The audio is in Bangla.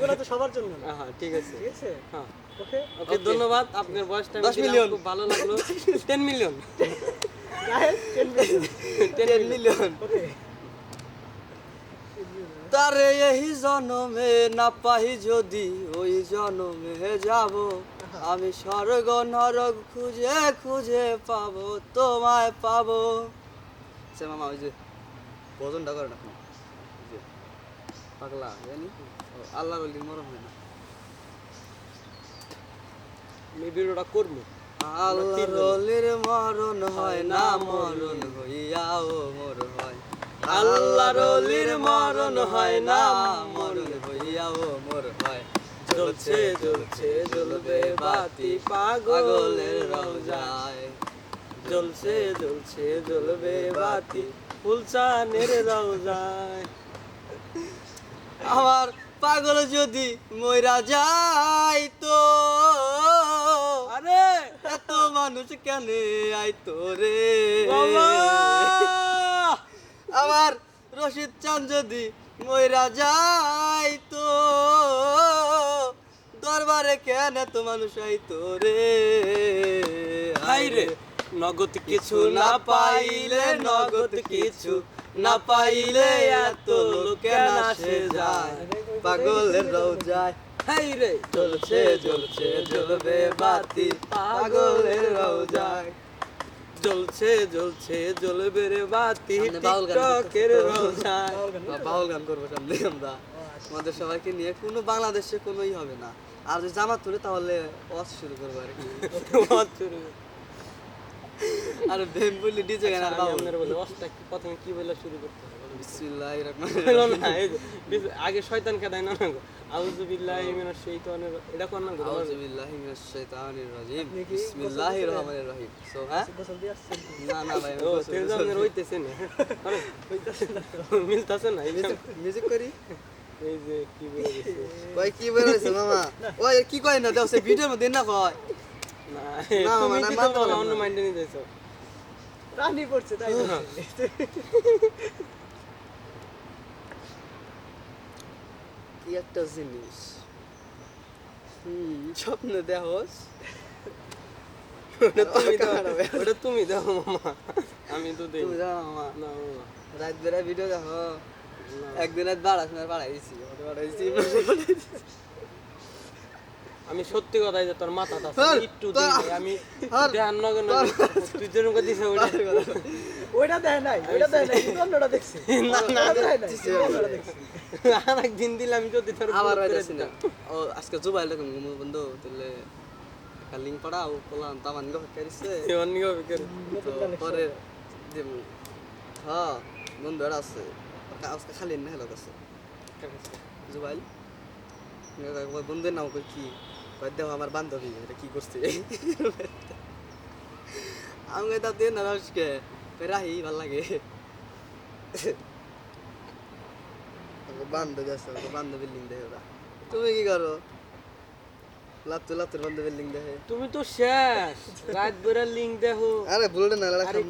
এগুলো তো সবার জন্য না। হ্যাঁ ঠিক আছে ঠিক আছে? হ্যাঁ ওকে? ওকে ধন্যবাদ আপনার বয়সটা 10 মিলিয়ন। খুব ভালো লাগলো 10 মিলিয়ন গায়েস 10 মিলিয়ন। 10 মিলিয়ন ওকে। তারে এই জনমে না পাই যদি ওই জনমে যাব আমি স্বর্গ নরক খুঁজে খুঁজে পাবো তোমায় পাবো সে মামা ওই যে ভজনটা করে না ওই যে পাগলা জানি আল্লাহর ওলি মরম হয় না আমি ভিডিওটা করবো আল্লাহর ওলির মরণ হয় না মরণ হইয়াও মোর হয় আল্লাহর ওলির মরণ হয় না মরণ হইয়াও মোর হয় জ্বলছে জ্বলছে জ্বলবে বাতি পাগলের রওজায় জ্বলছে জ্বলছে জ্বলবে বাতি ফুলচানের রওজায় আমার পাগল যদি মইরা যায় তো আরে এত মানুষ কেন আইতো রে বাবা আমার রশিদ চান যদি মইরা যায় তো দরবারে কেন এত মানুষ আইতো রে হাই রে নগদ কিছু না পাইলে নগদ কিছু না পাইলে এত লোক কেন আসে যায় পাগলের রওজায় হাই রে জ্বলছে জ্বলছে জ্বলবে বাতি পাগলের রওজায় জ্বলছে জ্বলছে জ্বলবে রে বাতি সামনে বাউল গান টিকটকের করতে- রওজায় বাউল গান করবো সামনে আমরা আমাদের সবাইকে নিয়ে কোনো বাংলাদেশে কোনোই হবে না আর যদি জামাত তুলে তাহলে ওয়াজ শুরু করবো আর কি আর বেঙ্গলি ডিজে গান আর বাউল আপনারা বলে অষ্টা প্রথমে কি বলে শুরু করতে হবে বিসমিল্লাহির বলো রহমানির না, এই যে, আগে শয়তানকে দেয় না না গো আউযু বিল্লাহি মিনাশ শাইতানির এটা কোন না গো তোমার? আউযু বিল্লাহি মিনাশ শাইতানির রাজিম আপনি কি বিসমিল্লাহির রহমানির রহিম সো হ্যাঁ গোসল দিয়ে আসছেন? না না ভাই ও তেলজামের হইতেছে না আরে হইতাছে না মিলতাছে না এই যে- মিউজিক করি এই যে কি বলে দিছে ভাই কি বেরোইছে মামা ওই কি কয় না দাও সে ভিডিওর মধ্যে না কয় না না, তুমি না, কি মানতে তো পারলাম অন্য না। মাইন্ডে নিয়ে যাইছো রানী পড়ছে তাই তো। কি একটা জিনিস স্বপ্নে দেহস ওটা তুমি দাও ক্যামেরা বের। ওটা তুমি দাও মামা আমি তো দেই তুমি জানো মামা না মামা রাত বেলা ভিডিও দেখো একদিন রাত বাড়াস না বাড়াই দিছি আমি সত্যি কথাই যে তোর মাথাটা হর, একটু তোর- দিই আমি হর, ধ্যান নগর তুই যেরকম দিছে ওটা ওইটা দেয় নাই, ওইটা দেয় নাই, কিন্তু অন্যটা দেখছি। না, না, ওইটা দেয় নাই, কিন্তু অন্যটা দেখছি। আর একদিন দিলে আমি যদি তোর আবার block করে হইতাছি না দিতাম। ও আজকে জুবাইল দেখুন বন্ধু তাহলে একটা লিঙ্ক পড়াও বললাম তামান গো ফেরিছে এ অন্য হবে করে। তো পরে দেব হ্যাঁ বন্ধু আর আছে আজকে খালি না হেলো আছে জুবাইল বন্ধুর নাম কই কি কই দেও আমার বান্ধবী এটা কি করছে আমি তা দিয়ে নারাজকে রাহি ভাল লাগে বান্ধবী আছে বান্ধবীর লিঙ্ক দেখে ওরা তুমি কি করো লাত্তুর বান্ধবীর লিঙ্ক দেখে তুমি তো শেষ রাত বেড়ার লিঙ্ক দেখো আরে বলতে না আরে